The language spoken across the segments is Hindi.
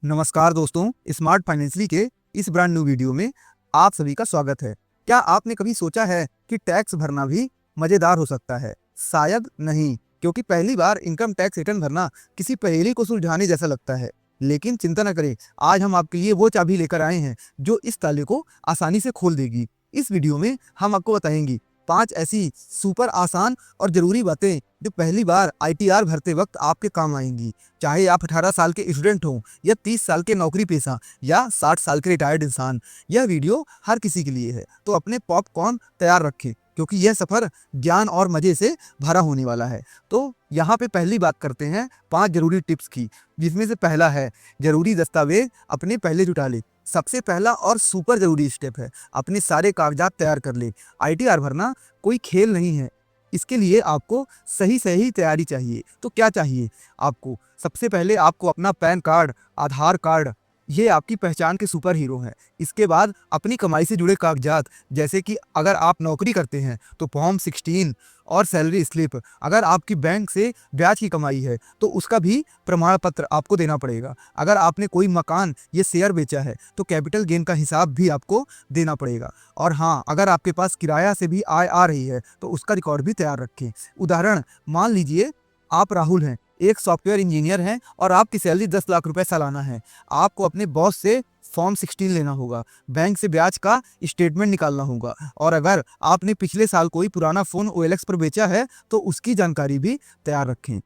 नमस्कार दोस्तों, स्मार्ट फाइनेंशियली के इस ब्रांड न्यू वीडियो में आप सभी का स्वागत है। क्या आपने कभी सोचा है कि टैक्स भरना भी मज़ेदार हो सकता है? शायद नहीं, क्योंकि पहली बार इनकम टैक्स रिटर्न भरना किसी पहेली को सुलझाने जैसा लगता है। लेकिन चिंता न करें, आज हम आपके लिए वो चाबी लेकर आए हैं जो इस ताले को आसानी से खोल देगी। इस वीडियो में हम आपको बताएंगे 5 ऐसी सुपर आसान और ज़रूरी बातें जो पहली बार आईटीआर भरते वक्त आपके काम आएंगी। चाहे आप 18 साल के स्टूडेंट हों या 30 साल के नौकरी पेशा या 60 साल के रिटायर्ड इंसान, यह वीडियो हर किसी के लिए है। तो अपने पॉपकॉर्न तैयार रखें, क्योंकि यह सफ़र ज्ञान और मज़े से भरा होने वाला है। तो यहाँ पे पहली बात करते हैं 5 ज़रूरी टिप्स की, जिसमें से पहला है ज़रूरी दस्तावेज अपने पहले जुटा ले। सबसे पहला और सुपर ज़रूरी स्टेप है, अपने सारे कागजात तैयार कर ले। आईटीआर भरना कोई खेल नहीं है, इसके लिए आपको सही तैयारी चाहिए। तो क्या चाहिए आपको? सबसे पहले आपको अपना पैन कार्ड, आधार कार्ड, ये आपकी पहचान के सुपर हीरो हैं। इसके बाद अपनी कमाई से जुड़े कागजात, जैसे कि अगर आप नौकरी करते हैं तो फॉर्म 16 और सैलरी स्लिप। अगर आपकी बैंक से ब्याज की कमाई है तो उसका भी प्रमाण पत्र आपको देना पड़ेगा। अगर आपने कोई मकान या शेयर बेचा है तो कैपिटल गेन का हिसाब भी आपको देना पड़ेगा। और हाँ, अगर आपके पास किराया से भी आय आ रही है तो उसका रिकॉर्ड भी तैयार रखें। उदाहरण, मान लीजिए आप राहुल हैं, एक सॉफ्टवेयर इंजीनियर हैं और आपकी सैलरी 10 लाख रुपए सालाना है। आपको अपने बॉस से फॉर्म 16 लेना होगा, बैंक से ब्याज का स्टेटमेंट निकालना होगा, और अगर आपने पिछले साल कोई पुराना फ़ोन OLX पर बेचा है तो उसकी जानकारी भी तैयार रखें।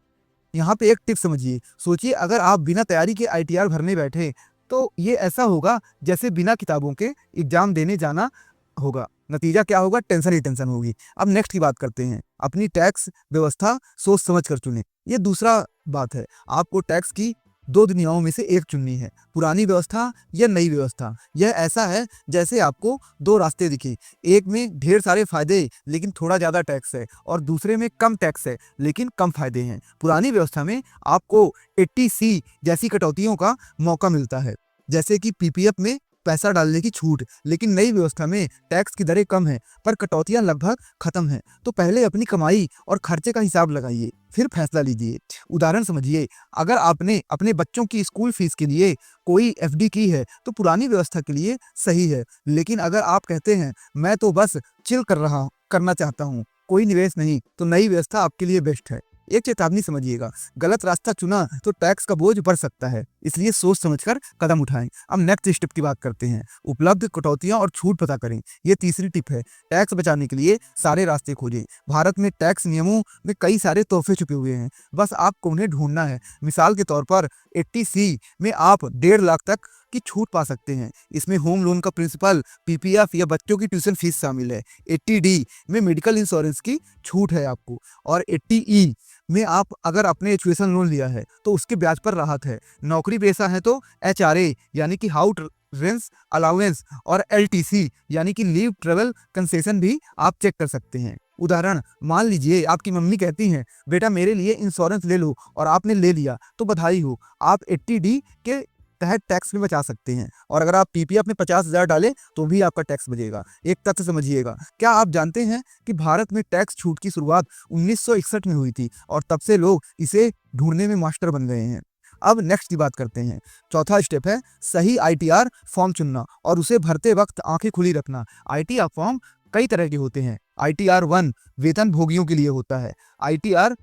यहाँ पे एक टिप समझिए। सोचिए, अगर आप बिना तैयारी के आईटीआर भरने बैठे तो ये ऐसा होगा जैसे बिना किताबों के एग्जाम देने जाना होगा। नतीजा क्या होगा? टेंशन ही टेंशन होगी। अब नेक्स्ट की बात करते हैं, अपनी टैक्स व्यवस्था सोच समझ कर चुनें। ये दूसरा बात है, आपको टैक्स की 2 दुनियाओं में से एक चुननी है, पुरानी व्यवस्था या नई व्यवस्था। यह ऐसा है जैसे आपको 2 रास्ते दिखे, एक में ढेर सारे फायदे लेकिन थोड़ा ज़्यादा टैक्स है, और दूसरे में कम टैक्स है लेकिन कम फायदे हैं। पुरानी व्यवस्था में आपको 80C जैसी कटौतियों का मौका मिलता है, जैसे कि पीपीएफ में पैसा डालने की छूट। लेकिन नई व्यवस्था में टैक्स की दरें कम हैं पर कटौतियां लगभग खत्म हैं। तो पहले अपनी कमाई और खर्चे का हिसाब लगाइए, फिर फैसला लीजिए। उदाहरण समझिए, अगर आपने अपने बच्चों की स्कूल फीस के लिए कोई एफडी की है तो पुरानी व्यवस्था के लिए सही है। लेकिन अगर आप कहते हैं मैं तो बस चिल करना चाहता हूँ, कोई निवेश नहीं, तो नई व्यवस्था आपके लिए बेस्ट है। एक चेतावनी समझिएगा, गलत रास्ता चुना तो टैक्स का बोझ बढ़ सकता है, इसलिए सोच समझकर कदम उठाएं। अब नेक्स्ट स्टेप की बात करते हैं, उपलब्ध कटौतियां और छूट पता करें। ये तीसरी टिप है, टैक्स बचाने के लिए सारे रास्ते खोजें। भारत में टैक्स नियमों में कई सारे तोहफे छुपे हुए हैं, बस आपको उन्हें ढूंढना है। मिसाल के तौर पर 80C में आप 1.5 लाख तक की छूट पा सकते हैं। इसमें होम लोन का प्रिंसिपल, पीपीएफ या बच्चों की ट्यूशन फीस शामिल है। 80D में मेडिकल इंश्योरेंस की छूट है आपको, और 80E में आप अगर अपने एजुकेशन लोन लिया है तो उसके ब्याज पर राहत है। नौकरी पेशा है तो HRA यानी कि हाउस रेंट अलाउंस और LTC यानी कि लीव ट्रेवल कंसेशन भी आप चेक कर सकते हैं। उदाहरण, मान लीजिए आपकी मम्मी कहती हैं बेटा मेरे लिए इंश्योरेंस ले लो, और आपने ले लिया तो बधाई हो, आप 80D के तहत टैक्स में बचा सकते हैं। और अगर आप पीपीएफ में 50,000 डालें तो भी आपका टैक्स बचेगा। एक तथ्य समझिएगा, क्या आप जानते हैं कि भारत में टैक्स छूट की शुरुआत 1961 में हुई थी और तब से लोग इसे ढूंढने में मास्टर बन गए हैं। अब नेक्स्ट की बात करते हैं, चौथा स्टेप है सही आईटीआर फॉर्म चुनना और उसे भरते वक्त आंखें खुली रखना। आईटीआर फॉर्म कई तरह के होते हैं। आईटीआर 1 वेतन भोगियों के लिए होता है। आईटीआर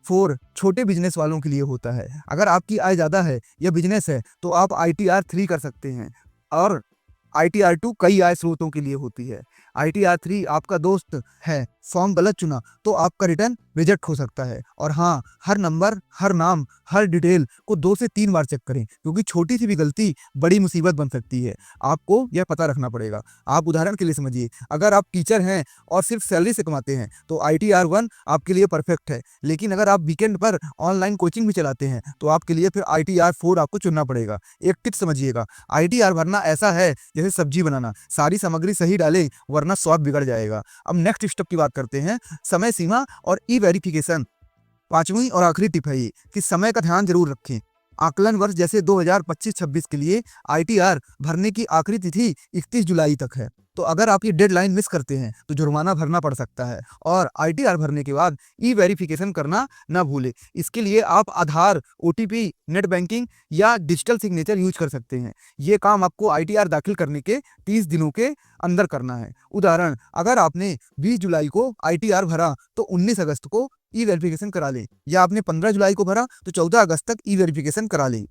4 छोटे बिजनेस वालों के लिए होता है। अगर आपकी आय ज़्यादा है या बिजनेस है तो आप आईटीआर 3 कर सकते हैं, और आईटीआर 2 कई आय स्रोतों के लिए होती है। आईटीआर 3 आपका दोस्त है, फॉर्म गलत चुना तो आपका रिटर्न रिजेक्ट हो सकता है। और हाँ, हर नंबर, हर नाम, हर डिटेल को 2 से 3 बार चेक करें, क्योंकि छोटी सी भी गलती बड़ी मुसीबत बन सकती है। आपको यह पता रखना पड़ेगा। आप उदाहरण के लिए समझिए, अगर आप टीचर हैं और सिर्फ सैलरी से कमाते हैं तो आईटीआर 1 आपके लिए परफेक्ट है। लेकिन अगर आप वीकेंड पर ऑनलाइन कोचिंग भी चलाते हैं तो आपके लिए फिर आईटीआर 4 आपको चुनना पड़ेगा। एक टिप समझिएगा, आईटीआर भरना ऐसा है जैसे सब्जी बनाना, सारी सामग्री सही डालें वरना स्वाद बिगड़ जाएगा। अब नेक्स्ट स्टेप की बात करते हैं, समय सीमा और ई वेरिफिकेशन। 5वीं और आखिरी टिप है ये कि समय का ध्यान जरूर रखें। आकलन वर्ष जैसे 2025-26 के लिए आईटीआर भरने की आखिरी तिथि 31 जुलाई तक है। तो अगर आप ये डेडलाइन मिस करते हैं तो जुर्माना भरना पड़ सकता है। और आईटीआर भरने के बाद ई वेरिफिकेशन करना ना भूलें। इसके लिए आप आधार, ओटीपी, नेट बैंकिंग या डिजिटल सिग्नेचर यूज कर सकते हैं। ये काम आपको आईटीआर दाखिल करने के 30 दिनों के अंदर करना है। उदाहरण, अगर आपने 20 जुलाई को आईटीआर भरा तो 19 अगस्त को ई वेरिफिकेशन करा लें, या आपने 15 जुलाई को भरा तो 14 अगस्त तक ई वेरिफिकेशन करा लें।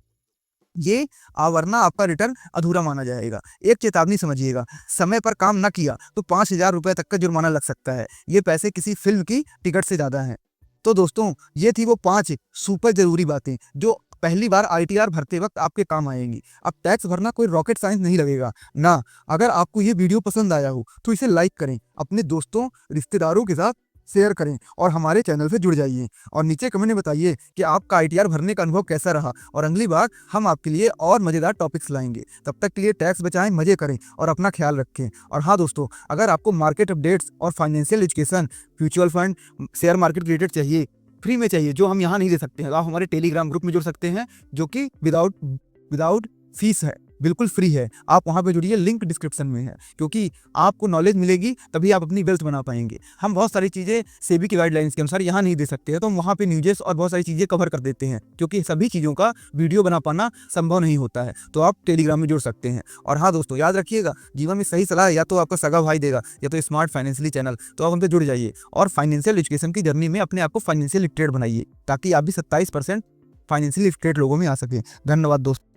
ये वरना आपका रिटर्न अधूरा माना जाएगा। एक चेतावनी समझिएगा, समय पर काम ना किया तो 5,000 रुपए तक का जुर्माना लग सकता है। ये पैसे किसी फिल्म की टिकट से ज़्यादा हैं। तो दोस्तों, ये थी वो 5 सुपर ज़रूरी बातें जो पहली बार आईटीआर भरते वक्त आपके काम आएंगी। अब टैक्स भरना कोई रॉकेट साइंस नहीं लगेगा ना। अगर आपको ये वीडियो पसंद आया हो तो इसे लाइक करें, अपने दोस्तों, रिश्तेदारों के साथ शेयर करें और हमारे चैनल से जुड़ जाइए। और नीचे कमेंट में बताइए कि आपका आईटीआर भरने का अनुभव कैसा रहा, और अगली बार हम आपके लिए और मज़ेदार टॉपिक्स लाएंगे। तब तक के लिए टैक्स बचाएं, मज़े करें और अपना ख्याल रखें। और हाँ दोस्तों, अगर आपको मार्केट अपडेट्स और financial education, mutual fund, share market related चाहिए, फ्री में चाहिए, जो हम यहाँ नहीं दे सकते हैं, आप हमारे टेलीग्राम ग्रुप में जुड़ सकते हैं, जो कि विदाउट फीस है, बिल्कुल फ्री है। आप वहाँ पे जुड़िए, लिंक डिस्क्रिप्शन में है, क्योंकि आपको नॉलेज मिलेगी तभी आप अपनी वेल्थ बना पाएंगे। हम बहुत सारी चीज़ें सेबी की गाइडलाइंस के अनुसार यहाँ नहीं दे सकते हैं, तो हम वहाँ पे न्यूज़ेस और बहुत सारी चीज़ें कवर कर देते हैं, क्योंकि सभी चीज़ों का वीडियो बना पाना संभव नहीं होता है। तो आप टेलीग्राम में जुड़ सकते हैं। और हाँ दोस्तों, याद रखिएगा, जीवन में सही सलाह या तो आपका सगा भाई देगा या तो स्मार्ट फाइनेंशियली चैनल। तो आप उनसे जुड़ जाइए और फाइनेंशियल एजुकेशन की जर्नी में अपने आप को फाइनेंशियल लिटरेट बनाइए, ताकि आप भी 27% फाइनेंशियल लिटरेट लोगों में आ सके। धन्यवाद दोस्तों।